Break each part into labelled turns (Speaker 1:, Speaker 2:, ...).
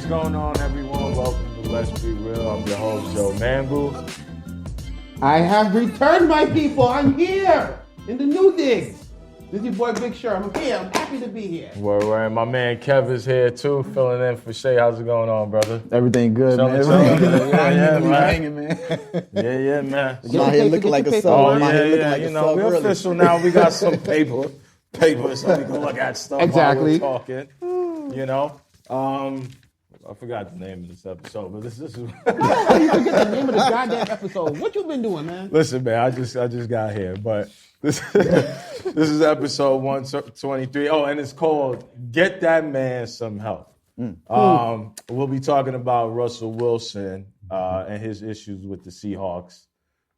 Speaker 1: going on, everyone? Welcome to Let's Be Real. I'm your host, Joe Mambu.
Speaker 2: I have returned, my people. I'm here in the new digs. This is your boy Big Sure. I'm here. I'm happy to be here.
Speaker 1: Word. My man Kev is here too, filling in for Shay. How's it going on, brother?
Speaker 3: Everything good, man.
Speaker 1: Hanging,
Speaker 3: man.
Speaker 1: Yeah, man.
Speaker 3: I'm out here looking like a sub.
Speaker 1: Oh, yeah. You know, we're official now. We got some paper so we can look at stuff
Speaker 2: Exactly.
Speaker 1: while we're talking. You know? I forgot the name of this episode, but this is...
Speaker 2: How you forget the name of this goddamn episode? What you been doing, man?
Speaker 1: Listen, man, I just got here, but this is episode 123. Oh, and it's called "Get That Man Some Help." We'll be talking about Russell Wilson and his issues with the Seahawks.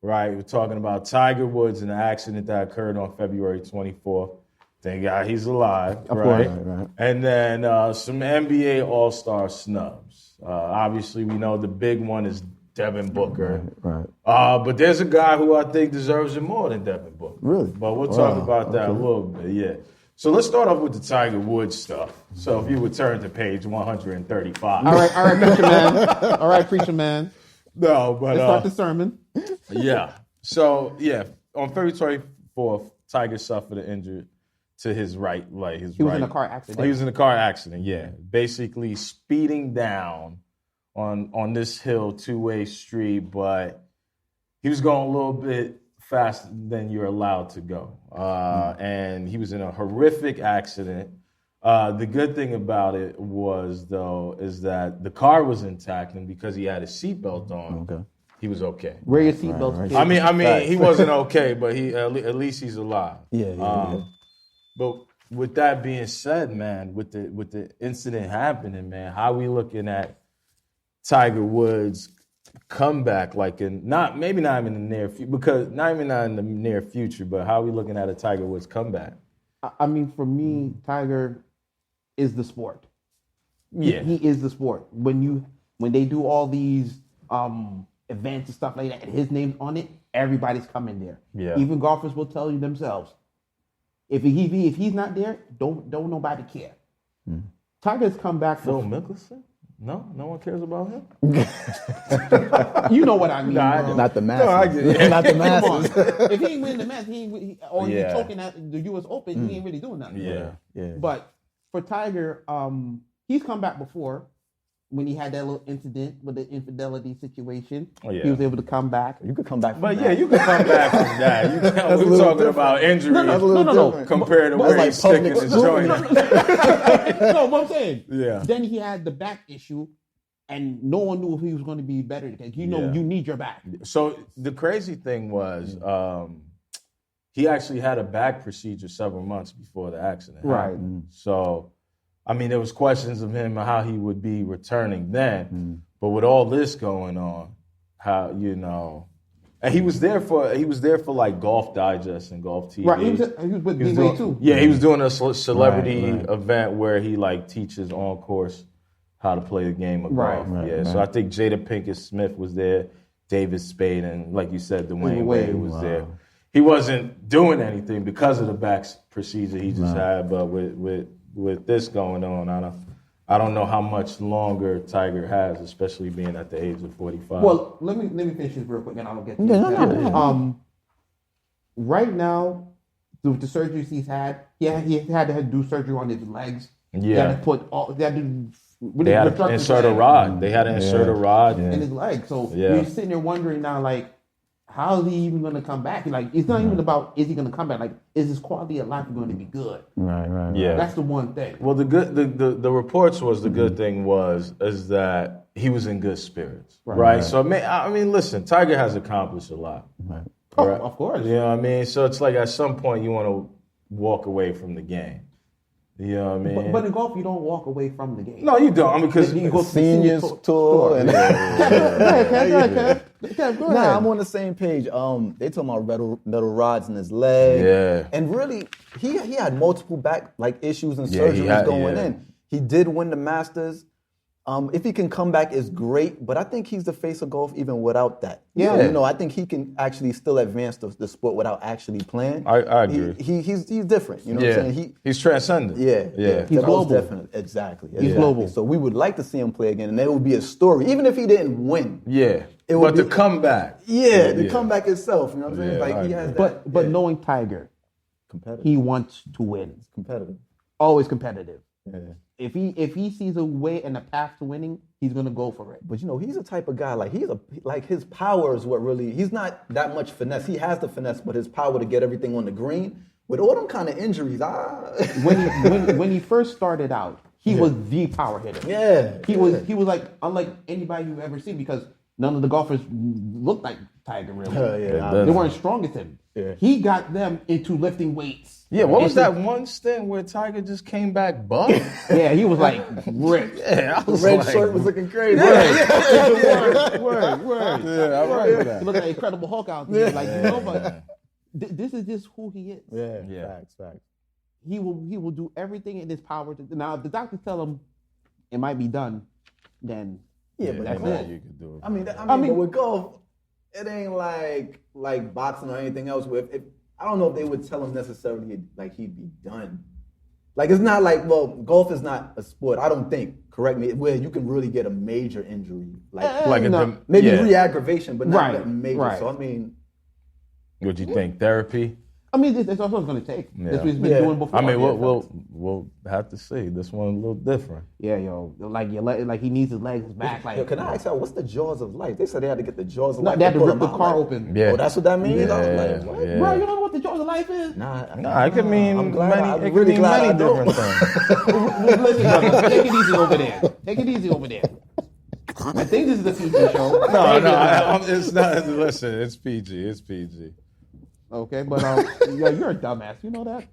Speaker 1: Right, we're talking about Tiger Woods and the accident that occurred on February 24th. Thank God he's alive, right? And then some NBA All-Star snubs. Obviously, we know the big one is Devin Booker.
Speaker 3: Right.
Speaker 1: But there's a guy who I think deserves it more than Devin Booker.
Speaker 3: Really?
Speaker 1: But we'll talk about that a little bit, yeah. So let's start off with the Tiger Woods stuff. So if you would turn to page 135.
Speaker 2: All right, preacher man. All right, preacher man.
Speaker 1: No, but...
Speaker 2: Let's start the sermon.
Speaker 1: Yeah. So, yeah, on February 24th, Tiger suffered an injury to his right leg.
Speaker 2: He was in a car accident.
Speaker 1: He was in a car accident, yeah. Basically speeding down on this hill, two-way street, but he was going a little bit faster than you're allowed to go. And he was in a horrific accident. The good thing about it was, though, is that the car was intact, and because he had his seatbelt on, he was okay.
Speaker 2: Wear your seatbelt. Right.
Speaker 1: I mean, he wasn't okay, but he at least he's alive.
Speaker 3: Yeah.
Speaker 1: But with that being said, man, with the incident happening, man, how we looking at Tiger Woods' comeback? Like maybe not even in the near future, because not in the near future, but how we looking at a Tiger Woods comeback?
Speaker 2: I mean, for me, Tiger is the sport.
Speaker 1: Yeah,
Speaker 2: he is the sport. When they do all these events and stuff like that, and his name's on it, everybody's coming there.
Speaker 1: Yeah.
Speaker 2: Even golfers will tell you themselves, if he's not there, don't nobody care. Tiger's come back.
Speaker 1: Phil Mickelson? No one cares about him.
Speaker 2: You know what I mean? Bro.
Speaker 3: Not the masses.
Speaker 1: No, I get it.
Speaker 3: Not the masses.
Speaker 2: If he ain't winning the match, he's choking at the U.S. Open. He ain't really doing nothing.
Speaker 1: Yeah.
Speaker 2: But for Tiger, he's come back before. When he had that little incident with the infidelity situation, he was able to come back.
Speaker 3: You could come back from
Speaker 1: But
Speaker 3: that.
Speaker 1: yeah, you can come back from that. We're talking about injuries
Speaker 2: No.
Speaker 1: compared to where he's sticking his joint.
Speaker 2: No, what I'm saying.
Speaker 1: Yeah.
Speaker 2: Then he had the back issue, and no one knew if he was going to be better. You need your back.
Speaker 1: So the crazy thing was, he actually had a back procedure several months before the accident.
Speaker 2: Right.
Speaker 1: So, I mean, there was questions of him how he would be returning then, but with all this going on, how and he was there for like Golf Digest and Golf TV.
Speaker 2: Right, he was with D.Book too.
Speaker 1: Yeah, he was doing a celebrity event where he like teaches on course how to play the game of golf. So I think Jada Pinkett Smith was there, David Spade, and like you said, Dwayne Wade was there. He wasn't doing anything because of the back procedure he just had, but with this going on, I don't know how much longer Tiger has, especially being at the age of 45.
Speaker 2: Well, let me finish this real quick, and I'll get to that. Right now, the surgeries he's had, he had to do surgery on his legs.
Speaker 1: Yeah.
Speaker 2: They had to
Speaker 1: insert a rod. They had to insert a rod
Speaker 2: in his leg. So you're sitting there wondering now, like, how is he even going to come back? Like, it's not even about is he going to come back. Like, is his quality of life going to be good?
Speaker 3: Right.
Speaker 1: Yeah,
Speaker 2: that's the one thing.
Speaker 1: Well, the reports was the good thing is that he was in good spirits, right? So I mean, listen, Tiger has accomplished a lot.
Speaker 3: Right.
Speaker 2: Oh, of course.
Speaker 1: You know what I mean? So it's like at some point you want to walk away from the game. You know what I mean?
Speaker 2: But in golf, you don't walk away from the game.
Speaker 1: No, you don't. I mean, because
Speaker 2: you go to
Speaker 3: seniors tour.
Speaker 2: Go ahead.
Speaker 3: Nah, I'm on the same page. They talking about metal rods in his leg.
Speaker 1: Yeah.
Speaker 3: And really, he had multiple back issues and surgeries going in. He did win the Masters. If he can come back, it's great, but I think he's the face of golf even without that.
Speaker 1: Yeah.
Speaker 3: So, you know, I think he can actually still advance the sport without actually playing.
Speaker 1: I agree.
Speaker 3: He's different. You know what I'm saying?
Speaker 1: He's transcendent.
Speaker 3: Yeah.
Speaker 2: He's global.
Speaker 3: Definitely. Exactly.
Speaker 2: He's global.
Speaker 3: So we would like to see him play again, and there would be a story, even if he didn't win.
Speaker 1: Yeah.
Speaker 3: It would
Speaker 1: But the comeback.
Speaker 3: Yeah, the comeback itself. You know what I'm saying?
Speaker 1: Yeah,
Speaker 3: Like he has that.
Speaker 2: But knowing Tiger,
Speaker 3: competitive.
Speaker 2: he wants to win.
Speaker 3: He's competitive.
Speaker 2: Always competitive.
Speaker 3: Yeah.
Speaker 2: If he sees a way and a path to winning, he's gonna go for it.
Speaker 3: But you know, he's a type of guy, like his power is what really, he's not that much finesse. He has the finesse, but his power to get everything on the green, with all them kind of injuries,
Speaker 2: When he first started out, he was the power hitter.
Speaker 3: Yeah.
Speaker 2: He was like unlike anybody you've ever seen because none of the golfers looked like Tiger really. They weren't strong as him.
Speaker 3: Yeah.
Speaker 2: He got them into lifting weights.
Speaker 1: Yeah, what was that one stint where Tiger just came back buff?
Speaker 2: Yeah, he was like ripped.
Speaker 1: Yeah, I was
Speaker 3: Red
Speaker 1: like,
Speaker 3: shirt was looking crazy.
Speaker 2: Word.
Speaker 1: Yeah, I remember that.
Speaker 2: He looked like Incredible Hulk out there. Like, you know, but this is just who he is.
Speaker 3: Yeah. Facts.
Speaker 2: He will do everything in his power to. Now, if the doctors tell him it might be done, then
Speaker 3: But
Speaker 2: that's
Speaker 3: golf,
Speaker 2: it.
Speaker 1: You could do it.
Speaker 3: I mean, but with golf, it ain't like boxing or anything else. If I don't know if they would tell him necessarily like he'd be done. Like it's not like golf is not a sport. I don't think. Correct me. Where you can really get a major injury, maybe re-aggravation, but not that major.
Speaker 2: Right.
Speaker 3: So I mean,
Speaker 1: What you think? Therapy?
Speaker 2: I mean, that's all it's going to take.
Speaker 1: Yeah.
Speaker 2: That's what he's been doing before.
Speaker 1: I mean, we'll have to see. This one a little different.
Speaker 2: Yeah, like he needs his legs back. Like,
Speaker 3: can I ask you, what's the jaws of life? They said they had to get the jaws of
Speaker 2: no,
Speaker 3: life.
Speaker 2: they had to
Speaker 3: pull
Speaker 2: rip
Speaker 3: them
Speaker 2: the
Speaker 3: out,
Speaker 2: car
Speaker 3: like-
Speaker 2: open.
Speaker 1: Yeah.
Speaker 3: Oh, that's what that means? I was
Speaker 1: Yeah,
Speaker 3: like, what?
Speaker 1: yeah.
Speaker 2: Bro, you don't know what the jaws of life is?
Speaker 1: Nah, it could mean
Speaker 3: I'm glad I'm
Speaker 1: many. It could
Speaker 3: really
Speaker 1: mean
Speaker 3: glad
Speaker 1: many
Speaker 3: I don't.
Speaker 1: different things.
Speaker 2: Listen, brother, take it easy over there. Take it easy over there. I think this is a PG show.
Speaker 1: No, it's not. Listen, it's PG. It's PG.
Speaker 2: Okay, but you're a dumbass. You know that?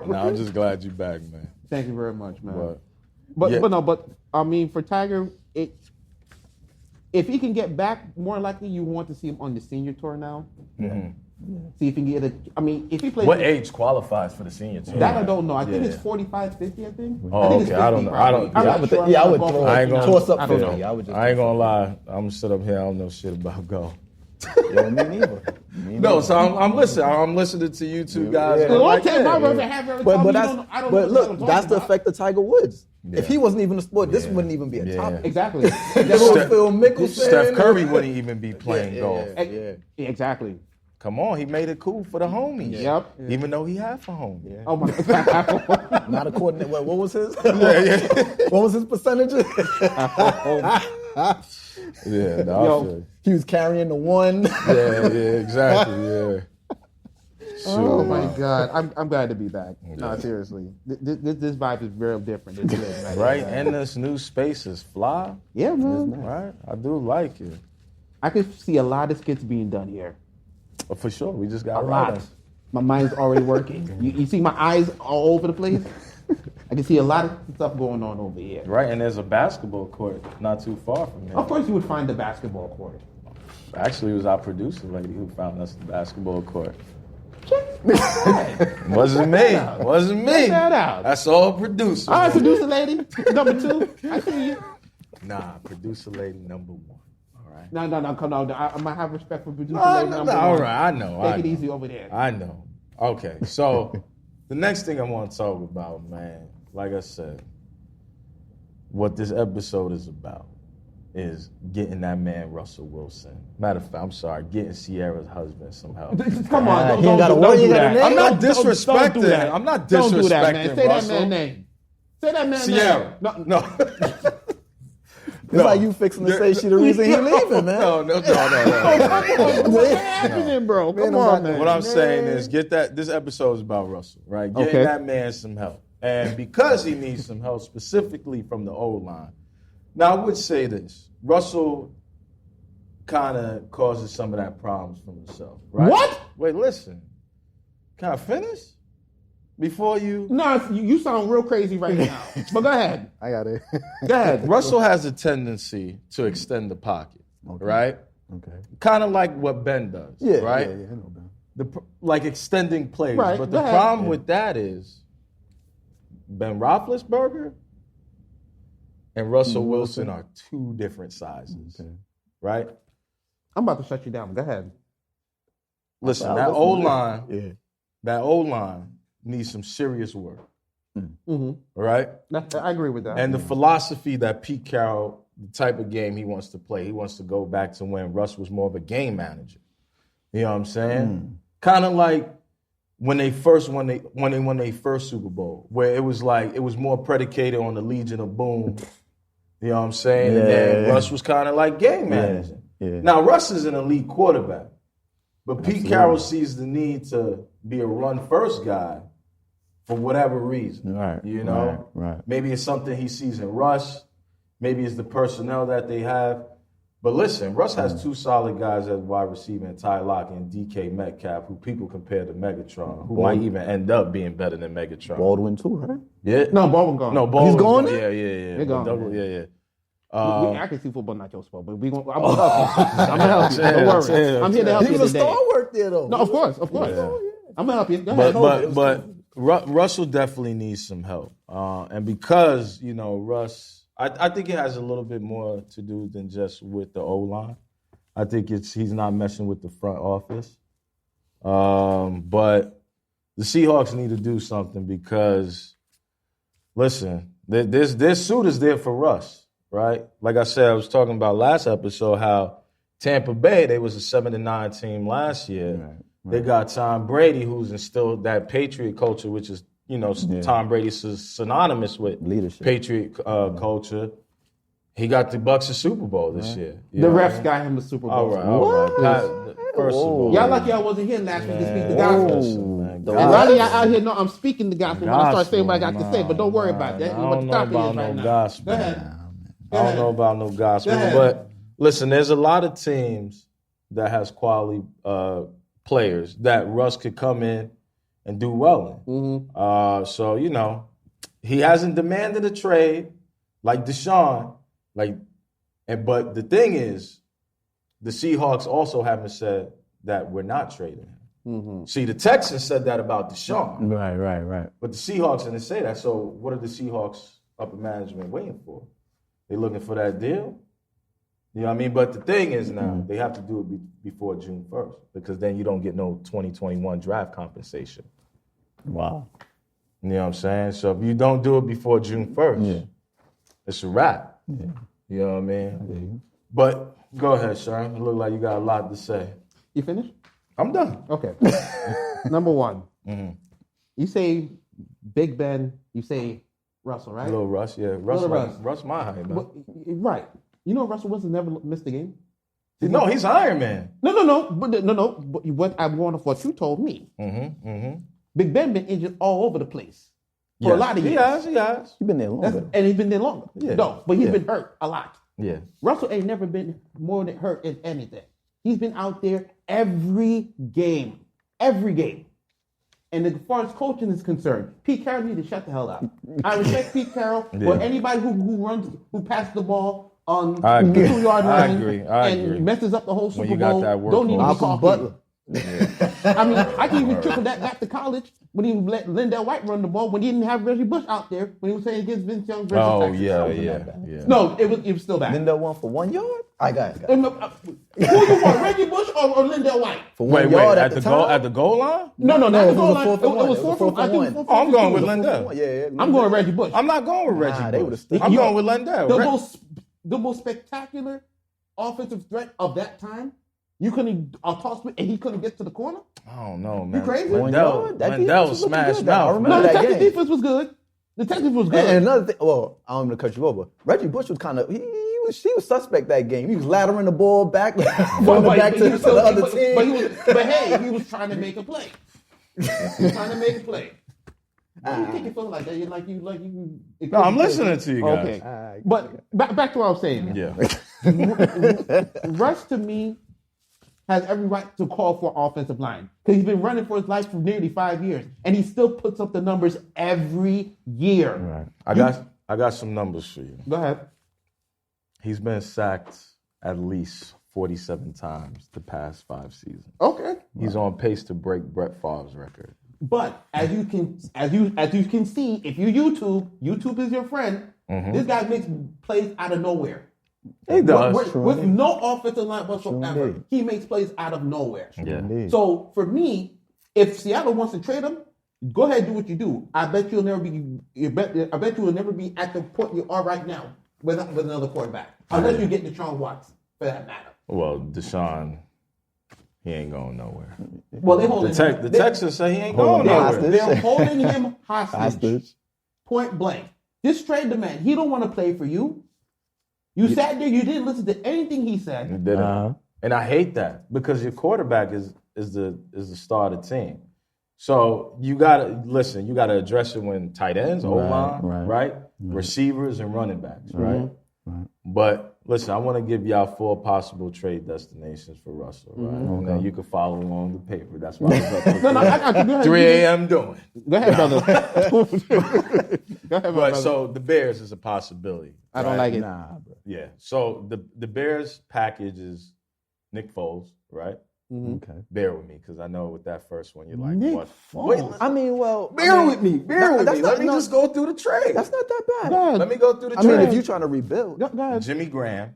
Speaker 1: No, I'm just glad you're back, man.
Speaker 2: Thank you very much, man.
Speaker 1: But
Speaker 2: I mean, for Tiger, if he can get back, more likely you want to see him on the senior tour now.
Speaker 1: Mm-hmm.
Speaker 2: See if he can get if he plays.
Speaker 1: What age qualifies for the senior tour?
Speaker 2: That I don't know. I think it's 45, 50, I think.
Speaker 1: Oh,
Speaker 2: I think it's
Speaker 1: okay. I don't
Speaker 2: 50
Speaker 1: know.
Speaker 2: probably.
Speaker 1: I
Speaker 2: I'm not sure.
Speaker 3: I would
Speaker 2: I'm
Speaker 3: throw.
Speaker 2: not
Speaker 1: I ain't gonna-
Speaker 3: toss up
Speaker 2: I
Speaker 3: for
Speaker 2: don't
Speaker 3: me.
Speaker 2: know.
Speaker 1: I ain't gonna lie. I'm gonna sit up here. I don't know shit about golf.
Speaker 3: Yo, me neither.
Speaker 1: No, so I'm listening. I'm listening to you two guys.
Speaker 3: Yeah.
Speaker 1: and I'm
Speaker 2: Well,
Speaker 1: like,
Speaker 2: don't take my
Speaker 1: yeah,
Speaker 2: word
Speaker 1: yeah.
Speaker 2: for half every
Speaker 3: But
Speaker 2: time.
Speaker 3: but
Speaker 2: I
Speaker 3: that's
Speaker 2: don't know
Speaker 3: but
Speaker 2: what
Speaker 3: look,
Speaker 2: I'm
Speaker 3: that's the
Speaker 2: talking about.
Speaker 3: effect of Tiger Woods.
Speaker 1: Yeah.
Speaker 3: If he wasn't even a sport, this wouldn't even be a
Speaker 1: Yeah.
Speaker 3: topic.
Speaker 2: Exactly.
Speaker 3: Phil Mickelson.
Speaker 1: Steph Curry wouldn't even be playing golf.
Speaker 3: Yeah.
Speaker 2: Exactly.
Speaker 1: Come on, he made it cool for the homies.
Speaker 2: Yep.
Speaker 1: Even though he half a homie.
Speaker 3: Yeah.
Speaker 2: Oh my God.
Speaker 3: Not according to what was his? What was his percentage?
Speaker 1: Yeah, no, I feel you.
Speaker 3: He was carrying the one.
Speaker 1: Yeah, exactly. Yeah.
Speaker 2: Oh
Speaker 1: Shoot.
Speaker 2: my God. I'm glad to be back. No, seriously. This vibe is very different. It's good, man.
Speaker 1: Right, and this new space is fly.
Speaker 2: Yeah, man.
Speaker 1: Right, I do like it.
Speaker 2: I could see a lot of skits being done here.
Speaker 1: But for sure, we just got
Speaker 2: A lot. My mind's already working. You see my eyes all over the place? I can see a lot of stuff going on over here.
Speaker 1: Right, and there's a basketball court not too far from here.
Speaker 2: Of course you would find the basketball court.
Speaker 1: Actually, it was our producer lady who found us the basketball court.
Speaker 2: Check
Speaker 1: Wasn't me. Wasn't me.
Speaker 2: Check that out.
Speaker 1: That's all producer.
Speaker 2: All right, producer lady. Number 2. I see you.
Speaker 1: Nah, producer lady number 1. All right.
Speaker 2: No, come on. I might have respect for producer
Speaker 1: No,
Speaker 2: lady
Speaker 1: no,
Speaker 2: number
Speaker 1: no,
Speaker 2: 1.
Speaker 1: all right, I know.
Speaker 2: Take
Speaker 1: I
Speaker 2: it
Speaker 1: know.
Speaker 2: easy over there.
Speaker 1: I know. Okay, so the next thing I want to talk about, man, like I said, what this episode is about is getting that man Russell Wilson. Matter of fact, I'm sorry, getting Ciara's husband some help.
Speaker 2: Come on,
Speaker 3: he ain't gotta worry,
Speaker 2: do
Speaker 3: he got a
Speaker 2: that.
Speaker 3: name.
Speaker 1: I'm not
Speaker 2: Don't do
Speaker 1: disrespecting.
Speaker 2: that.
Speaker 1: I'm not
Speaker 2: Don't do that, man.
Speaker 1: disrespecting
Speaker 2: Say
Speaker 1: Russell.
Speaker 2: that man's name. Say that man's
Speaker 1: Ciara.
Speaker 2: name.
Speaker 1: No.
Speaker 3: It's like you fixing to say she the reason he leaving, man.
Speaker 1: No.
Speaker 2: What's happening, bro? Come on, man.
Speaker 1: What I'm saying is, this episode is about Russell, right? Getting
Speaker 2: Okay.
Speaker 1: that man some help. And because he needs some help, specifically from the O-line. Now, I would say this. Russell kind of causes some of that problems for himself, right?
Speaker 2: What?
Speaker 1: Wait, listen. Can I finish? Before you...
Speaker 2: No, you sound real crazy right now. But go ahead.
Speaker 3: I got it.
Speaker 2: Go ahead.
Speaker 1: Russell has a tendency to extend the pocket, right?
Speaker 3: Okay.
Speaker 1: Kind of like what Ben does,
Speaker 3: Yeah,
Speaker 1: right?
Speaker 3: Yeah, I know Ben.
Speaker 1: Like extending plays.
Speaker 2: Right,
Speaker 1: But
Speaker 2: go
Speaker 1: the
Speaker 2: ahead.
Speaker 1: problem with that is Ben Roethlisberger and Russell Wilson are two different sizes, right?
Speaker 2: I'm about to shut you down. Go ahead.
Speaker 1: Listen, that O-line needs some serious work, right?
Speaker 2: I agree with that.
Speaker 1: And the philosophy that Pete Carroll, the type of game he wants to play, he wants to go back to when Russ was more of a game manager. You know what I'm saying? Kind of like when they won their first Super Bowl, where it was more predicated on the Legion of Boom. You know what I'm saying? And then Russ was kind of like game managing. Yeah. Now Russ is an elite quarterback, but Pete Carroll sees the need to be a run-first guy for whatever reason.
Speaker 4: Right.
Speaker 1: You know?
Speaker 4: Right.
Speaker 1: Maybe it's something he sees in Russ. Maybe it's the personnel that they have. But listen, Russ has two solid guys as wide receiver in Ty Lockett and DK Metcalf, who people compare to Megatron, who might even end up being better than Megatron.
Speaker 4: Baldwin too, right?
Speaker 1: Yeah.
Speaker 2: No, Baldwin gone.
Speaker 1: No, Baldwin's
Speaker 4: He's gone?
Speaker 1: Yeah.
Speaker 2: They're gone.
Speaker 1: Yeah.
Speaker 2: I can see football, not your sport, but I'm gonna help you. I'm gonna help you. Don't worry. I'm here to help you
Speaker 3: He was a
Speaker 2: today.
Speaker 3: stalwart there, though.
Speaker 2: No, of course.
Speaker 1: Yeah.
Speaker 2: I'm gonna help you. Go ahead.
Speaker 1: But Russell definitely needs some help, and because Russ, I think it has a little bit more to do than just with the O-line. I think he's not messing with the front office, but the Seahawks need to do something because, listen, this suit is there for Russ, right? Like I said, I was talking about last episode how Tampa Bay, they was a 7-9 team last year. Right. They got Tom Brady, who's instilled that Patriot culture, which is, Tom Brady's synonymous with
Speaker 4: leadership,
Speaker 1: Patriot culture. He got the Bucks a Super Bowl this year.
Speaker 2: The refs got him the Super Bowl.
Speaker 1: All right. First of all,
Speaker 2: y'all lucky I wasn't here last week to speak the gospel. And a lot of y'all out here know I'm speaking the gospel when I start saying what I got to say, but don't worry about that.
Speaker 1: I don't know about no gospel.
Speaker 2: Go ahead.
Speaker 1: I don't know about no gospel. But listen, there's a lot of teams that has quality players that Russ could come in and do well in. So, he hasn't demanded a trade like Deshaun. But the thing is, the Seahawks also haven't said that we're not trading him. See, the Texans said that about Deshaun.
Speaker 4: Right.
Speaker 1: But the Seahawks didn't say that. So what are the Seahawks upper management waiting for? They looking for that deal? You know what I mean? But the thing is now, they have to do it before June 1st because then you don't get no 2021 draft compensation.
Speaker 4: Wow.
Speaker 1: You know what I'm saying? So if you don't do it before June 1st, it's a wrap.
Speaker 4: Yeah.
Speaker 1: You know what I mean? But go ahead, Sharon. It look like you got a lot to say.
Speaker 2: You finished?
Speaker 1: I'm done.
Speaker 2: Okay. Number one. You say Big Ben, you say Russell, right?
Speaker 1: Little Russ, yeah. Russ my height, man.
Speaker 2: Right. You know Russell Wilson never missed a game?
Speaker 1: No, he's Iron Man.
Speaker 2: No. But what I wanted what you told me. Big Ben been injured all over the place for a lot of years.
Speaker 1: He has.
Speaker 4: He's been there longer.
Speaker 2: And he's been there longer.
Speaker 1: Yeah.
Speaker 2: No, but he's been hurt a lot.
Speaker 1: Yeah.
Speaker 2: Russell ain't never been more than hurt in anything. He's been out there every game. And as far as coaching is concerned, Pete Carroll needs to shut the hell up. I respect Pete Carroll, but anybody who passes the ball on the 2-yard line and messes up the whole Super Bowl don't need to be called. I mean, I can even trickle that back to college when he let Lindell White run the ball when he didn't have Reggie Bush out there when he was saying against Vince Young versus Texas.
Speaker 1: Yeah.
Speaker 2: No, it was still bad.
Speaker 3: Lindell won for 1 yard? I got it.
Speaker 2: Who you want, Reggie Bush or Lindell White?
Speaker 3: For 1 yard
Speaker 1: at the goal line?
Speaker 2: No, not the goal line.
Speaker 3: It was 4 for 1.
Speaker 1: I'm going with Lindell.
Speaker 3: Yeah.
Speaker 2: I'm going Reggie Bush.
Speaker 1: I'm not going with Reggie Bush. I'm going with Lindell.
Speaker 2: The most spectacular offensive threat of that time. You couldn't toss it, and he couldn't get to the corner.
Speaker 1: I don't know, man.
Speaker 2: You crazy?
Speaker 1: Lindell smashed mouth.
Speaker 2: No, the Texas defense was good. And
Speaker 3: another thing, well, I don't want to cut you over. Reggie Bush was kind of he was suspect that game. He was laddering the ball back, from the back to the other team.
Speaker 2: But hey, he was trying to make a play. Why do you think it feels like that?
Speaker 1: No, I'm listening to you guys.
Speaker 2: Okay, but back to what I was saying.
Speaker 1: Yeah.
Speaker 2: Russ to me has every right to call for offensive line because he's been running for his life for nearly 5 years, and he still puts up the numbers every year.
Speaker 1: Right. I got some numbers for you.
Speaker 2: Go ahead.
Speaker 1: He's been sacked at least 47 times the past 5 seasons.
Speaker 2: Okay.
Speaker 1: He's on pace to break Brett Favre's record.
Speaker 2: But as you can see, if you YouTube is your friend. This guy makes plays out of nowhere.
Speaker 1: He does.
Speaker 2: With no offensive line whatsoever,
Speaker 4: indeed.
Speaker 2: he makes plays out of nowhere.
Speaker 1: Yeah.
Speaker 4: Indeed.
Speaker 2: So for me, if Seattle wants to trade him, go ahead and do what you do. I bet you'll never be. I bet you will never be at the point you are right now with another quarterback, unless you get Deshaun Watson for that matter.
Speaker 1: Well, Deshaun, he ain't going nowhere.
Speaker 2: Well, they holding
Speaker 1: The Texans say he ain't going
Speaker 4: Holding
Speaker 1: nowhere.
Speaker 2: They're holding him hostage.
Speaker 4: Hostage.
Speaker 2: Point blank. Just trade the man. He don't want to play for you. You sat there. You didn't listen to anything he said.
Speaker 1: He didn't. And I hate that because your quarterback is the star of the team. So you gotta listen. You gotta address it when tight ends, O-line, right? Receivers and running backs, right? But listen, I want to give y'all 4 possible trade destinations for Russell, right? And then you can follow along the paper. That's what I was up
Speaker 2: No, I got you. Go ahead.
Speaker 1: 3 a.m. doing.
Speaker 2: Go ahead, brother. Go ahead,
Speaker 1: But
Speaker 2: brother.
Speaker 1: so the Bears is a possibility.
Speaker 2: I don't like it.
Speaker 4: Nah, bro.
Speaker 1: Yeah. So the Bears package is Nick Foles, right?
Speaker 4: Okay.
Speaker 1: Bear with me because I know with that first one you're like,
Speaker 2: Nick
Speaker 1: what?
Speaker 2: Foles.
Speaker 3: I mean, well,
Speaker 1: Bear with me. Let me
Speaker 3: not-
Speaker 1: just go through the trade.
Speaker 3: That's not that bad.
Speaker 2: Go ahead.
Speaker 1: Let me go through the
Speaker 3: I
Speaker 1: trade.
Speaker 3: mean, if you're trying to rebuild,
Speaker 2: Go ahead.
Speaker 1: Jimmy Graham,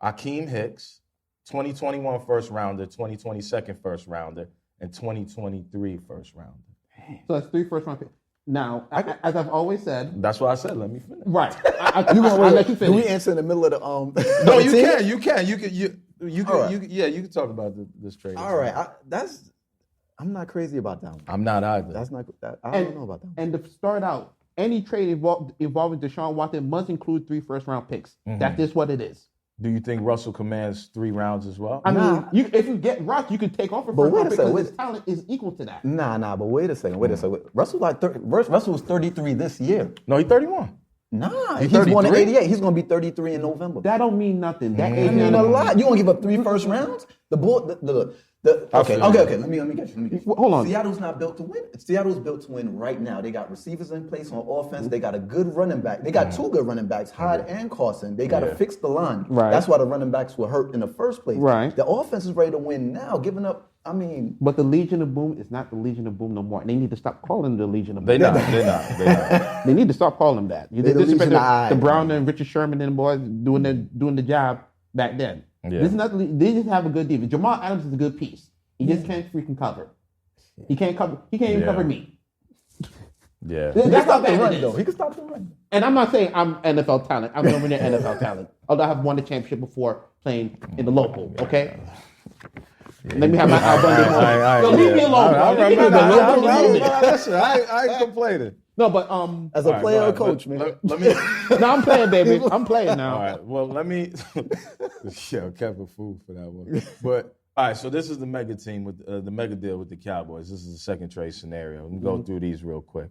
Speaker 1: Akeem Hicks, 2021 first rounder, 2020 second first rounder, and 2023 first rounder.
Speaker 2: So that's 3 first-round picks. Now, as I've always said,
Speaker 1: That's why I said let me finish.
Speaker 2: right.
Speaker 3: you gonna
Speaker 2: I'll let you
Speaker 3: Do
Speaker 2: finish.
Speaker 3: we answer in the middle of the
Speaker 1: No,
Speaker 3: the
Speaker 1: you
Speaker 3: team?
Speaker 1: can. You can.
Speaker 3: All right.
Speaker 1: You can talk about this trade.
Speaker 3: All right, I'm not crazy about that one.
Speaker 1: I'm not either.
Speaker 3: That's not. I don't know about that one.
Speaker 2: And to start out, any trade involving Deshaun Watson must include 3 first-round picks. That's just what it is.
Speaker 1: Do you think Russell commands 3 rounds as well?
Speaker 2: I mean, if you get Russ, you can take off a
Speaker 3: But
Speaker 2: first
Speaker 3: wait
Speaker 2: round
Speaker 3: a
Speaker 2: pick
Speaker 3: second,
Speaker 2: because his talent is equal to that.
Speaker 3: Nah, but wait a second. Russell was 33 this year.
Speaker 1: No, he's 31.
Speaker 3: Nah,
Speaker 1: He's
Speaker 3: he's 1 in
Speaker 1: 33?
Speaker 3: 88. He's gonna be 33 in November.
Speaker 2: That don't mean nothing. That
Speaker 3: I mean, a lot. You gonna give up 3 first rounds? Okay. Let me get you.
Speaker 2: Hold on.
Speaker 3: Seattle's not built to win. Seattle's built to win right now. They got receivers in place on offense. They got a good running back. They got 2 good running backs, Hyde and Carson. They got to fix the line.
Speaker 2: Right.
Speaker 3: That's why the running backs were hurt in the first place.
Speaker 2: Right.
Speaker 3: The offense is ready to win now. Giving up. I mean,
Speaker 2: But the Legion of Boom is not the Legion of Boom no more. And they need to stop calling the Legion of Boom.
Speaker 1: They're not.
Speaker 2: They need to stop calling them that.
Speaker 3: They're the
Speaker 2: This is
Speaker 3: Legion of Eye.
Speaker 2: the Brown and Richard Sherman and the boys doing the job back then.
Speaker 1: Yeah.
Speaker 2: This is not. They just have a good defense. Jamal Adams is a good piece. He just can't freaking cover. He can't cover. He can't even
Speaker 1: Yeah.
Speaker 2: cover me.
Speaker 1: Yeah.
Speaker 2: That's how bad
Speaker 3: run
Speaker 2: it
Speaker 3: though.
Speaker 2: is.
Speaker 3: He can stop the run.
Speaker 2: And I'm not saying I'm NFL talent. I'm nowhere near NFL talent. Although I have won the championship before playing in the local. Okay. Let me have my album. Yo, leave me alone, bro. Let me have my album alone.
Speaker 1: Listen, I ain't complaining.
Speaker 2: No, but
Speaker 3: As a player or coach, man.
Speaker 1: Let me.
Speaker 2: no, I'm playing, baby. I'm playing now.
Speaker 1: All right. Well, let me. Yeah, kept a fool for that one. But all right. So this is the mega team with the mega deal with the Cowboys. This is the second trade scenario. Let me go through these real quick.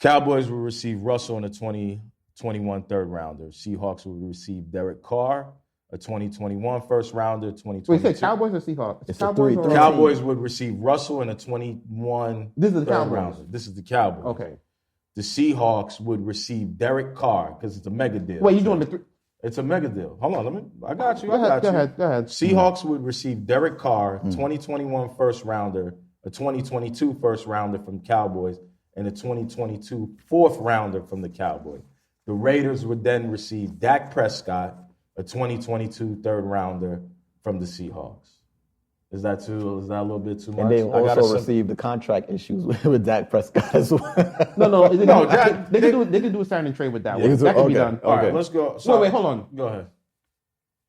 Speaker 1: Cowboys will receive Russell in a 2021 third rounder. Seahawks will receive Derek Carr, a 2021 first rounder. 2022.
Speaker 2: Wait, say Cowboys or Seahawks?
Speaker 3: It's a
Speaker 2: Cowboys
Speaker 3: three-
Speaker 2: or
Speaker 1: Cowboys would receive Russell in a 21.
Speaker 2: This is the
Speaker 1: third
Speaker 2: Cowboys.
Speaker 1: rounder. This is the Cowboys.
Speaker 2: Okay.
Speaker 1: The Seahawks would receive Derek Carr because it's a mega deal.
Speaker 2: Wait, you doing the 3?
Speaker 1: It's a mega deal. Hold on, I got you.
Speaker 2: Go ahead.
Speaker 1: Seahawks would receive Derek Carr, 2021 first rounder, a 2022 first rounder from Cowboys, and a 2022 fourth rounder from the Cowboys. The Raiders would then receive Dak Prescott, a 2022 third rounder from the Seahawks. Is that a little bit too much?
Speaker 3: And they
Speaker 1: I got
Speaker 3: also received the contract issues with Dak Prescott as well.
Speaker 2: No.
Speaker 1: Jack,
Speaker 2: They can do a sign and trade with that one.
Speaker 3: Yeah,
Speaker 2: That can be
Speaker 3: okay.
Speaker 2: done.
Speaker 1: All right,
Speaker 3: Okay.
Speaker 1: let's go.
Speaker 2: Wait, hold on.
Speaker 1: Go ahead.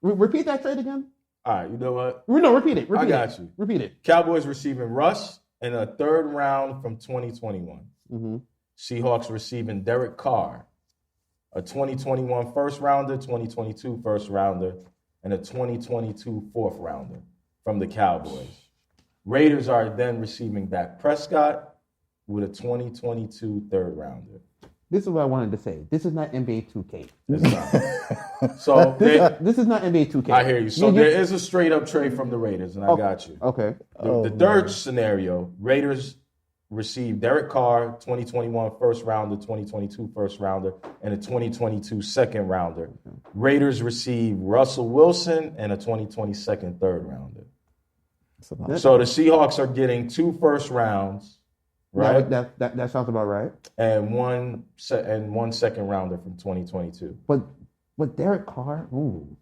Speaker 2: Repeat that trade again?
Speaker 1: All right, you know what?
Speaker 2: No, repeat it.
Speaker 1: I got you.
Speaker 2: Repeat it.
Speaker 1: Cowboys receiving Russ and a third round from 2021. Seahawks receiving Derek Carr, a 2021 first rounder, 2022 first rounder, and a 2022 fourth rounder from the Cowboys. Raiders are then receiving Dak Prescott with a 2022 third rounder.
Speaker 2: This is what I wanted to say. This is not NBA 2K.
Speaker 1: It's not. So
Speaker 2: This is not NBA 2K.
Speaker 1: I hear you. So there is a straight up trade from the Raiders, and I got you.
Speaker 2: Okay.
Speaker 1: The third scenario, Raiders receive Derek Carr, 2021 first rounder, 2022 first rounder, and a 2022 second rounder. Raiders receive Russell Wilson and a 2022 third rounder. So the Seahawks are getting 2 first rounds right?
Speaker 2: That sounds about right.
Speaker 1: And one second rounder from 2022.
Speaker 2: But Derek Carr, ooh.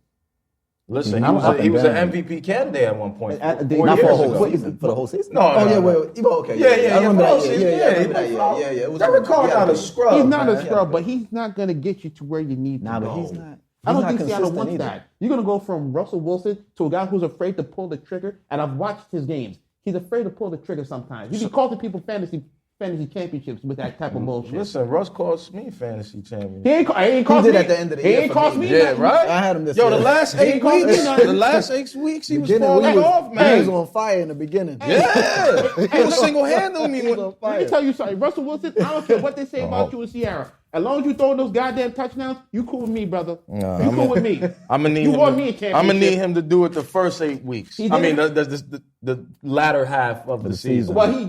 Speaker 1: Listen,
Speaker 3: Not up
Speaker 1: he
Speaker 3: and
Speaker 1: was
Speaker 3: down.
Speaker 1: an MVP candidate at one point.
Speaker 2: Not
Speaker 3: Not for a
Speaker 1: years
Speaker 3: whole
Speaker 1: ago.
Speaker 3: season. For the whole season?
Speaker 1: No,
Speaker 3: Oh,
Speaker 1: no,
Speaker 3: yeah,
Speaker 1: no.
Speaker 3: wait. Okay.
Speaker 1: Yeah,
Speaker 3: I remember
Speaker 1: for
Speaker 3: that.
Speaker 1: the season,
Speaker 3: Yeah.
Speaker 1: It
Speaker 3: was
Speaker 1: Derek Carr not a scrub.
Speaker 2: He's not
Speaker 1: man.
Speaker 2: a scrub, but he's not going to get you to where you need to
Speaker 3: Nah,
Speaker 2: go.
Speaker 3: but he's not.
Speaker 2: I don't
Speaker 3: not
Speaker 2: think Seattle
Speaker 3: consistent
Speaker 2: wants
Speaker 3: either.
Speaker 2: that. You're going to go from Russell Wilson to a guy who's afraid to pull the trigger, and I've watched his games. He's afraid to pull the trigger sometimes. He be costing people fantasy championships with that type of bullshit.
Speaker 1: Listen, Russ cost me fantasy champion.
Speaker 2: He ain't cost
Speaker 3: did
Speaker 2: me.
Speaker 3: at the end of the
Speaker 2: He
Speaker 3: year
Speaker 2: ain't
Speaker 3: for
Speaker 2: cost
Speaker 3: me.
Speaker 2: me.
Speaker 1: Yeah,
Speaker 2: nothing.
Speaker 1: right?
Speaker 3: I had him this
Speaker 1: Yo,
Speaker 3: year.
Speaker 1: the last
Speaker 2: He
Speaker 1: 8
Speaker 2: cost me
Speaker 1: weeks,
Speaker 2: nothing.
Speaker 1: the last 8 weeks, he was
Speaker 3: Beginning, we
Speaker 1: falling
Speaker 3: was-
Speaker 1: off,
Speaker 3: He
Speaker 1: man.
Speaker 3: was on fire in the beginning.
Speaker 1: Yeah, he was single-handling me.
Speaker 3: He was on
Speaker 1: When,
Speaker 2: Let me
Speaker 3: fire.
Speaker 2: tell you something. Russell Wilson, I don't care what they say about you and Ciara. As long as you throw those goddamn touchdowns, you cool with me, brother.
Speaker 1: Nah,
Speaker 2: you cool with me.
Speaker 1: I'm gonna need
Speaker 2: You
Speaker 1: him.
Speaker 2: want me a championship.
Speaker 1: I'm gonna need him to do it the first 8 weeks.
Speaker 2: He
Speaker 1: I mean,
Speaker 2: did
Speaker 1: the latter half of the season.
Speaker 2: Well, he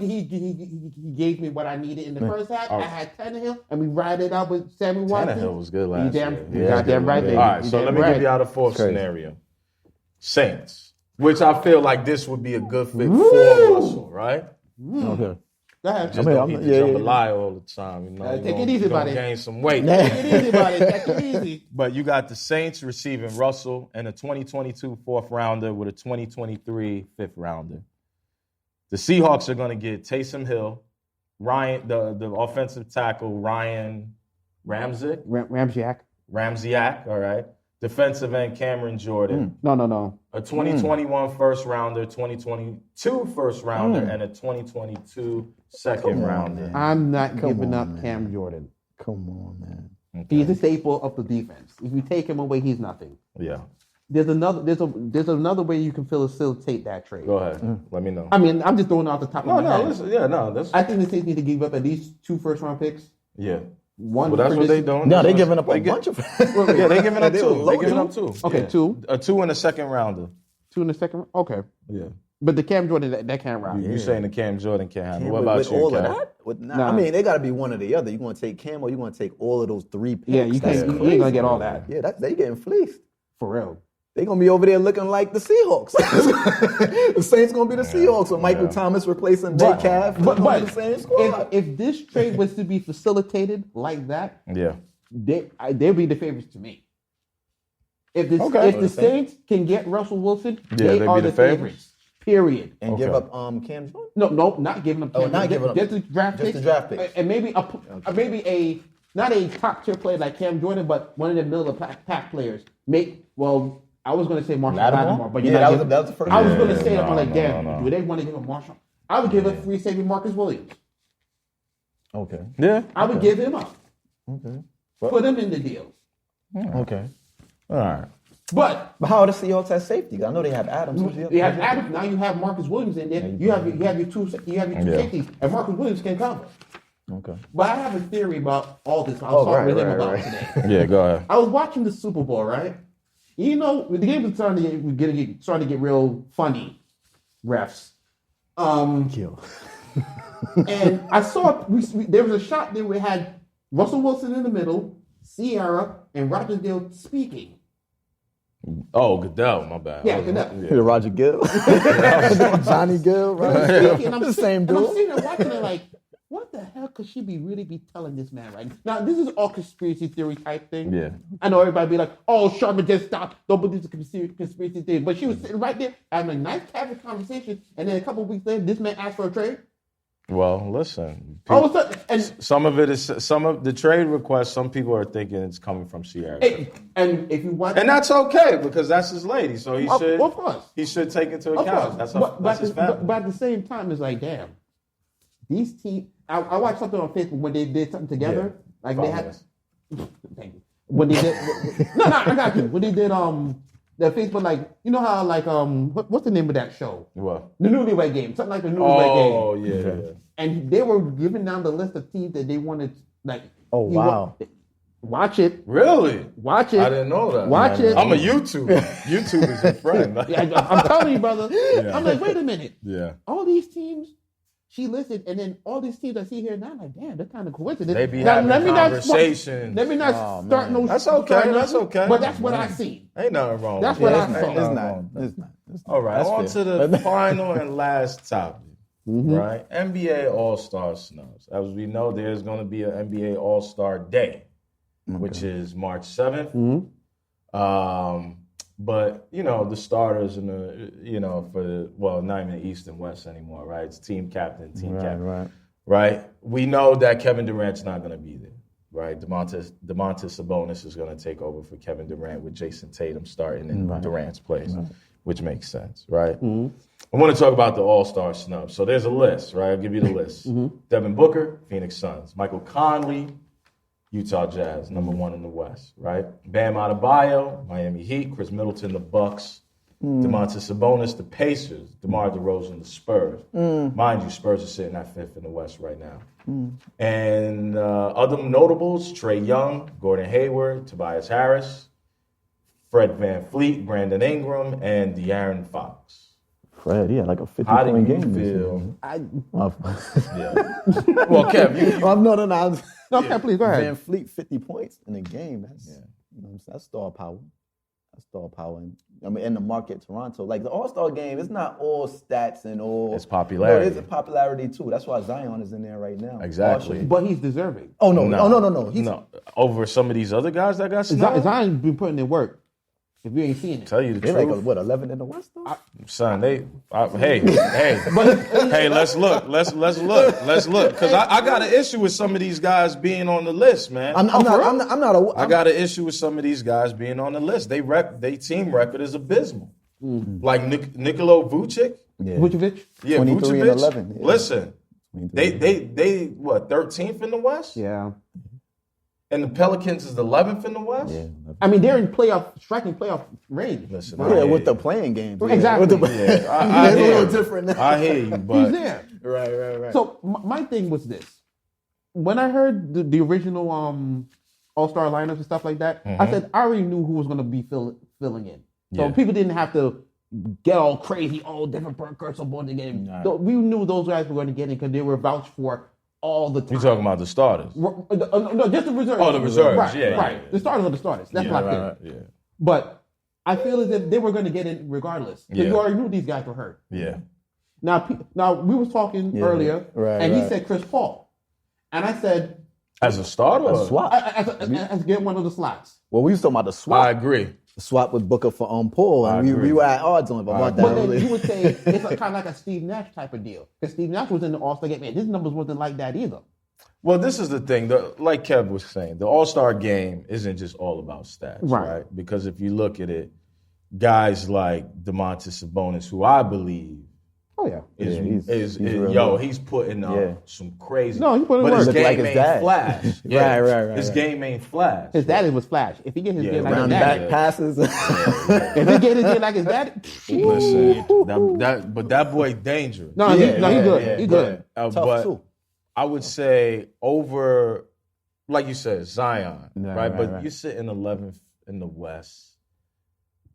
Speaker 2: gave me what I needed in the first half. I had Tannehill, and we ride it out with Sammy Watkins.
Speaker 1: Tannehill was good last year.
Speaker 2: You goddamn right there.
Speaker 1: All right,
Speaker 2: You
Speaker 1: so
Speaker 2: damn
Speaker 1: let me
Speaker 2: right.
Speaker 1: give you out a fourth scenario. Saints, which I feel like this would be a good fit for Russell, right?
Speaker 4: Okay.
Speaker 2: Go ahead.
Speaker 1: Just
Speaker 4: I mean,
Speaker 1: don't eat the jambalaya all the time. You know,
Speaker 2: take it easy, buddy.
Speaker 1: Gain some weight.
Speaker 2: Take it easy, buddy. Take it easy.
Speaker 1: But you got the Saints receiving Russell and a 2022 fourth rounder with a 2023 fifth rounder. The Seahawks are going to get Taysom Hill, Ryan, the offensive tackle Ryan Ramczyk,
Speaker 2: Ramsiak.
Speaker 1: all right. Defensive end Cameron Jordan,
Speaker 2: No.
Speaker 1: a 2021 first rounder, 2022 first rounder, and a 2022 second rounder.
Speaker 2: I'm not giving up Cam Jordan.
Speaker 3: Come on, man.
Speaker 2: He's a staple of the defense. If you take him away, he's nothing.
Speaker 1: Yeah,
Speaker 2: There's another way you can facilitate that trade.
Speaker 1: go ahead. Let me know.
Speaker 2: I mean, I'm just throwing it off the top of my head.
Speaker 1: Listen, that's
Speaker 2: I think the Saints need to give up at least 2 first-round picks.
Speaker 1: yeah.
Speaker 2: One.
Speaker 1: Well, that's
Speaker 2: for
Speaker 1: what
Speaker 2: this-
Speaker 1: they doing.
Speaker 3: No,
Speaker 1: That's
Speaker 3: they
Speaker 1: what-
Speaker 3: giving up a
Speaker 1: they get-
Speaker 3: bunch of.
Speaker 1: Yeah, they giving up
Speaker 3: They
Speaker 1: 2.
Speaker 3: were
Speaker 1: They
Speaker 3: loaded.
Speaker 1: giving up 2.
Speaker 2: Okay,
Speaker 1: Yeah.
Speaker 2: 2.
Speaker 1: A 2 and a second rounder.
Speaker 2: 2 in the second. Okay,
Speaker 1: Yeah.
Speaker 2: but the Cam Jordan that can't route.
Speaker 1: You saying the Cam Jordan can't handle. What
Speaker 3: With
Speaker 1: about you,
Speaker 3: all of
Speaker 1: Cal?
Speaker 3: that?
Speaker 2: Nah.
Speaker 3: I mean, they got to be one or the other. You going to take Cam or you going to take all of those 3 picks?
Speaker 2: Yeah, you
Speaker 3: That's
Speaker 2: can't. You ain't
Speaker 3: crazy.
Speaker 2: gonna get all that
Speaker 3: Yeah, they getting fleeced.
Speaker 2: for real.
Speaker 3: They gonna be over there looking like the Seahawks. The Saints gonna be the Seahawks with Michael Thomas replacing Metcalf.
Speaker 2: But
Speaker 3: the same squad.
Speaker 2: if this trade was to be facilitated like that,
Speaker 1: Yeah.
Speaker 2: they'll be the favorites to me. If the
Speaker 1: Okay.
Speaker 2: if the Saints can get Russell Wilson, they
Speaker 1: they'd
Speaker 2: are
Speaker 1: be
Speaker 2: the
Speaker 1: the favorites.
Speaker 2: favorites. Period.
Speaker 3: And
Speaker 1: Okay.
Speaker 3: give up Cam Jordan.
Speaker 2: No, not giving up. Cam
Speaker 3: not
Speaker 2: Jordan.
Speaker 3: giving up.
Speaker 2: Just the draft
Speaker 3: Just
Speaker 2: picks.
Speaker 3: the draft picks.
Speaker 2: And maybe a not a top tier player like Cam Jordan, but one of the middle of pack players. I was going to say Marshall Lattimore, but you're
Speaker 3: Yeah,
Speaker 2: not
Speaker 3: that
Speaker 2: giving-
Speaker 3: was the first.
Speaker 2: I was
Speaker 1: Yeah,
Speaker 2: going to say that. I'm
Speaker 1: no,
Speaker 2: like, damn,
Speaker 1: no.
Speaker 2: do they want to give him Marshall? I would give up free safety Marcus Williams.
Speaker 3: Okay.
Speaker 1: Yeah.
Speaker 2: I would give him up.
Speaker 3: Okay.
Speaker 2: Put him in the deal.
Speaker 3: Okay.
Speaker 1: All right.
Speaker 2: But
Speaker 3: But how are the Seahawks at safety? I know they have Adams. Who's the other?
Speaker 2: you have Adams. Now you have Marcus Williams in there. You have your two safeties, and Marcus Williams can cover.
Speaker 3: Okay.
Speaker 2: But I have a theory about all this. I'll talk with him about today.
Speaker 1: Yeah, go ahead.
Speaker 2: I was watching the Super Bowl, right? You know, the game was starting to get real funny. Refs.
Speaker 3: Kill.
Speaker 2: And I saw there was a shot there we had Russell Wilson in the middle, Ciara, and Rogerdale speaking.
Speaker 1: Oh, Goodell, my bad.
Speaker 2: Yeah, Goodell.
Speaker 3: The Roger Gill. Johnny Gill, right?
Speaker 2: Speaking, and I'm
Speaker 3: The same
Speaker 2: and I'm
Speaker 3: dude.
Speaker 2: sitting there watching it like, what the hell could she really be telling this man right now? This is all conspiracy theory type thing.
Speaker 1: Yeah.
Speaker 2: I know everybody be like, oh, Sharma just stopped. Don't believe the conspiracy theory. But she was sitting right there having a nice casual conversation, and then a couple of weeks later, this man asked for a trade.
Speaker 1: Well, listen.
Speaker 2: All of a sudden, and
Speaker 1: Some of the trade requests, some people are thinking it's coming from Ciara.
Speaker 2: and if you want,
Speaker 1: And that's okay because that's his lady. So he should
Speaker 2: of course.
Speaker 1: he should take into
Speaker 2: Of
Speaker 1: account.
Speaker 2: course.
Speaker 1: That's his family.
Speaker 2: But at the same time, it's like, damn, these teams. I watched something on Facebook when they did something together.
Speaker 1: Yeah.
Speaker 2: Like
Speaker 1: Follow
Speaker 2: they had.
Speaker 1: us.
Speaker 2: Thank you. When they did, no, I got you. When they did the Facebook, like, you know how like what's the name of that show?
Speaker 1: What?
Speaker 2: The Newlywed Game, something like the Newlywed Game.
Speaker 1: Oh yeah.
Speaker 2: And they were giving down the list of teams that they wanted. Like,
Speaker 3: Oh, wow.
Speaker 2: Watch it.
Speaker 1: Really?
Speaker 2: Watch it.
Speaker 1: I didn't know that.
Speaker 2: Watch it.
Speaker 1: I'm a YouTuber. YouTube is your friend.
Speaker 2: Yeah, I'm telling you, brother. I'm like, wait a minute.
Speaker 1: Yeah.
Speaker 2: All these teams she listed, and then all these teams I see here now, I'm like, damn, that's kind of coincidence.
Speaker 1: They be
Speaker 2: Now,
Speaker 1: having
Speaker 2: let me not
Speaker 1: conversations.
Speaker 2: Let me not start no.
Speaker 1: That's okay.
Speaker 2: start
Speaker 1: That's
Speaker 2: nothing,
Speaker 1: okay.
Speaker 2: But that's what I see.
Speaker 1: Ain't nothing wrong.
Speaker 2: That's
Speaker 1: with
Speaker 2: what
Speaker 1: that.
Speaker 2: I saw.
Speaker 3: It's not.
Speaker 1: All right,
Speaker 3: That's
Speaker 1: on
Speaker 3: fair.
Speaker 1: to the final and last topic. right? NBA All-Star snubs. As we know, there's going to be an NBA All-Star Day, which is March 7th. But, the starters and not even the East and West anymore, right? It's team captain, right? We know that Kevin Durant's not going to be there, right? Domantas Sabonis is going to take over for Kevin Durant with Jason Tatum starting in Durant's place, which makes sense, right? I want to talk about the All-Star snubs. So there's a list, right? I'll give you the list. Devin Booker, Phoenix Suns. Michael Conley, Utah Jazz, number 1 in the West, right? Bam Adebayo, Miami Heat. Chris Middleton, the Bucks. Domantas Sabonis, the Pacers. DeMar DeRozan, the Spurs. Mind you, Spurs are sitting at 5th in the West right now. And other notables, Trae Young, Gordon Hayward, Tobias Harris, Fred VanVleet, Brandon Ingram, and De'Aaron Fox.
Speaker 4: Fred, yeah, like a 50-point
Speaker 1: How do you
Speaker 4: game.
Speaker 1: feel?
Speaker 4: Yeah.
Speaker 1: Well, Kev, you
Speaker 2: No, Kev, please go ahead.
Speaker 3: Van Fleet 50 points in a game. That's star power. That's star power. In the market, Toronto. Like the All-Star game, it's not all stats and all.
Speaker 1: It's popularity.
Speaker 3: No, it is a popularity too. That's why Zion is in there right now.
Speaker 1: Exactly.
Speaker 3: Partially.
Speaker 2: But he's deserving.
Speaker 3: Oh no. No.
Speaker 1: Over some of these other guys that got snubbed?
Speaker 2: Zion's been putting in work. If you ain't seeing it.
Speaker 1: Tell you the
Speaker 3: They're
Speaker 1: truth.
Speaker 3: like 11 in the West though.
Speaker 1: Son, hey, let's look, because I got an issue with some of these guys being on the list, man.
Speaker 3: I'm not.
Speaker 1: I got an issue with some of these guys being on the list. They team record is abysmal. Like Nikola Vucic,
Speaker 2: Vucevic?
Speaker 1: yeah,
Speaker 3: 23
Speaker 1: Vucevic.
Speaker 3: and 11. Yeah.
Speaker 1: Listen, they what 13th in the West,
Speaker 2: Yeah.
Speaker 1: and the Pelicans is 11th in the West.
Speaker 3: Yeah.
Speaker 2: I mean, they're in striking playoff range.
Speaker 1: Listen,
Speaker 3: Yeah, with the playing games. Yeah.
Speaker 2: Exactly.
Speaker 3: With the,
Speaker 1: I
Speaker 3: it's a
Speaker 1: hear
Speaker 3: little
Speaker 1: you.
Speaker 3: different now.
Speaker 1: I hear you, but
Speaker 2: He's there.
Speaker 3: Right.
Speaker 2: So my thing was this: when I heard the original All-Star lineups and stuff like that, I said I already knew who was going to be filling in. So
Speaker 1: Yeah.
Speaker 2: people didn't have to get all crazy, all different perks on board to get in.
Speaker 3: Nah.
Speaker 2: So we knew those guys were going to get in because they were vouched for all the time.
Speaker 1: you talking about the starters?
Speaker 2: No, just the reserves.
Speaker 1: Oh, the reserves,
Speaker 2: Right,
Speaker 1: yeah,
Speaker 2: right.
Speaker 1: yeah.
Speaker 2: The starters are the starters. That's locked in.
Speaker 1: Yeah.
Speaker 2: But I feel as if they were going to get in regardless. Because
Speaker 1: Yeah.
Speaker 2: you already knew these guys were hurt.
Speaker 1: Yeah.
Speaker 2: Now we was talking earlier,
Speaker 3: right,
Speaker 2: and he
Speaker 3: right.
Speaker 2: said Chris Paul, and I said
Speaker 1: As a starter?
Speaker 3: A swap.
Speaker 2: as get one of the slots.
Speaker 3: Well, we was talking about the swap.
Speaker 1: I agree.
Speaker 3: The swap with Booker for Paul,
Speaker 1: I
Speaker 3: and we
Speaker 1: agree.
Speaker 3: were at odds on it about that.
Speaker 2: But then you would say it's kind of like a Steve Nash type of deal because Steve Nash was in the All-Star game, and his numbers wasn't like that either.
Speaker 1: Well, this is the thing. Like Kev was saying, the All-Star game isn't just all about stats, right? Because if you look at it, guys like Domantas Sabonis, who I believe he's putting up some crazy.
Speaker 2: No, he put in
Speaker 1: but
Speaker 2: work.
Speaker 1: his
Speaker 3: Look
Speaker 1: game
Speaker 3: like his
Speaker 1: ain't
Speaker 3: dad.
Speaker 1: flash.
Speaker 3: Right.
Speaker 1: His game ain't flash.
Speaker 2: His daddy was Flash. If he get his game like his
Speaker 3: Round
Speaker 2: daddy,
Speaker 3: back passes.
Speaker 2: if he get his game like his daddy,
Speaker 1: Listen, but that boy dangerous.
Speaker 2: no, he's good. He's good.
Speaker 1: But
Speaker 3: too.
Speaker 1: I would say over, like you said, Zion, right? But
Speaker 4: right.
Speaker 1: you're sitting 11th in the West.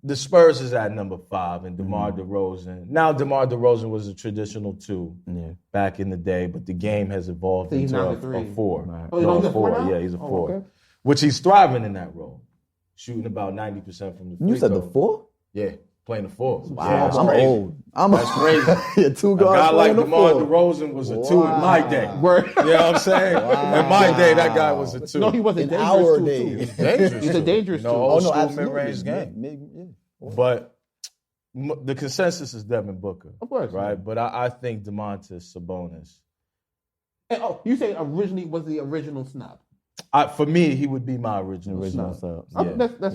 Speaker 1: The Spurs is at number 5, and DeMar DeRozan. Now, DeMar DeRozan was a traditional 2 back in the day, but the game has evolved
Speaker 2: So he's
Speaker 1: into
Speaker 2: now
Speaker 1: a
Speaker 2: the 3.
Speaker 1: 4.
Speaker 2: Oh,
Speaker 1: No,
Speaker 2: he's a 4 now?
Speaker 1: Yeah, he's a 4.
Speaker 2: Okay.
Speaker 1: Which he's thriving in that role, shooting about 90% from the free
Speaker 3: You said the
Speaker 1: throw.
Speaker 3: 4?
Speaker 1: Yeah, playing the 4.
Speaker 3: Wow,
Speaker 1: Yeah, that's
Speaker 3: I'm
Speaker 1: crazy.
Speaker 3: old.
Speaker 1: That's crazy.
Speaker 3: Yeah, 2
Speaker 1: A
Speaker 3: guards
Speaker 1: guy like
Speaker 3: playing the
Speaker 1: DeMar
Speaker 3: 4.
Speaker 1: DeRozan was a 2 in my day.
Speaker 2: Word.
Speaker 1: You know what I'm saying? In my day, that guy was a 2.
Speaker 2: No, he wasn't
Speaker 3: In
Speaker 2: dangerous
Speaker 3: our
Speaker 2: too,
Speaker 3: days.
Speaker 2: too.
Speaker 1: dangerous.
Speaker 2: He's a dangerous
Speaker 1: no,
Speaker 2: too.
Speaker 1: old school
Speaker 3: absolutely.
Speaker 1: mid-range game.
Speaker 3: Yeah.
Speaker 1: But the consensus is Devin Booker.
Speaker 2: Of course.
Speaker 1: Right? But I think Domantas Sabonis.
Speaker 2: And, you say originally was the original snub.
Speaker 1: For me, he would be my original snub.
Speaker 2: That's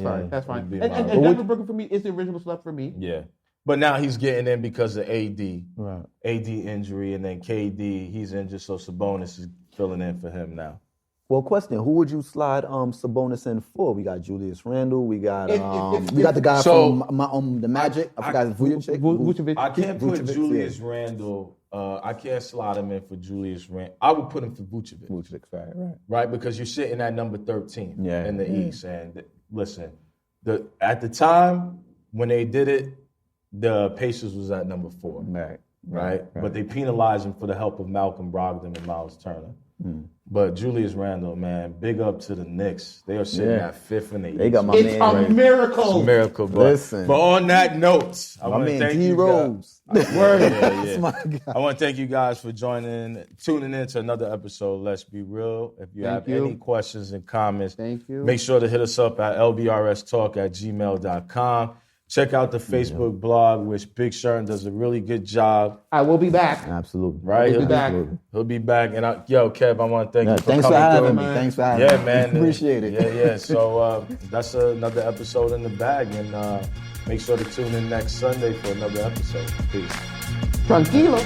Speaker 2: fine. That's fine.
Speaker 1: Would be
Speaker 2: And
Speaker 1: my-
Speaker 2: Devin Booker for me is the original snub for me.
Speaker 1: Yeah. But now he's getting in because of AD.
Speaker 4: Right.
Speaker 1: AD injury, and then KD, he's injured, so Sabonis is filling in for him now.
Speaker 3: Well, question: who would you slide Sabonis in for? We got Julius Randle. We got we got the guy from the Magic. I forgot his Vucevic.
Speaker 2: Vucevic.
Speaker 1: I can't put
Speaker 3: Vucevic,
Speaker 1: Julius Randle. I can't slot him in for Julius Randle. I would put him for Vucevic.
Speaker 3: Vucevic, right.
Speaker 1: Right? Because you're sitting at number 13
Speaker 3: Yeah.
Speaker 1: in the East. And listen, at the time when they did it, the Pacers was at number 4.
Speaker 3: Right.
Speaker 1: right? But they penalize him for the help of Malcolm Brogdon and Miles Turner. But Julius Randle, man, big up to the Knicks. They are sitting at 5th in the East.
Speaker 4: They got my
Speaker 2: It's
Speaker 4: man.
Speaker 2: a miracle.
Speaker 1: It's a miracle, but,
Speaker 4: Listen.
Speaker 1: but on that note, I
Speaker 4: My
Speaker 1: want to
Speaker 4: man
Speaker 1: thank
Speaker 4: D
Speaker 1: you
Speaker 4: Rose.
Speaker 1: guys.
Speaker 2: Word.
Speaker 4: That's my guy.
Speaker 1: I want to thank you guys for tuning in to another episode. Let's Be Real. If you have any questions and comments,
Speaker 2: Thank you.
Speaker 1: make sure to hit us up at lbrstalk@gmail.com. Check out the Facebook blog, which Big Sharon does a really good job.
Speaker 2: I will be back.
Speaker 4: Absolutely.
Speaker 1: Right?
Speaker 2: We'll be back.
Speaker 4: Absolutely.
Speaker 1: He'll be back. And Kev, I want to thank
Speaker 4: Yeah,
Speaker 1: you for
Speaker 4: thanks for
Speaker 1: coming
Speaker 4: having
Speaker 1: through.
Speaker 4: me. Thanks for having me.
Speaker 1: Yeah, man.
Speaker 4: Appreciate it.
Speaker 1: Yeah. So that's another episode in the bag. And make sure to tune in next Sunday for another episode. Peace.
Speaker 2: Tranquilo.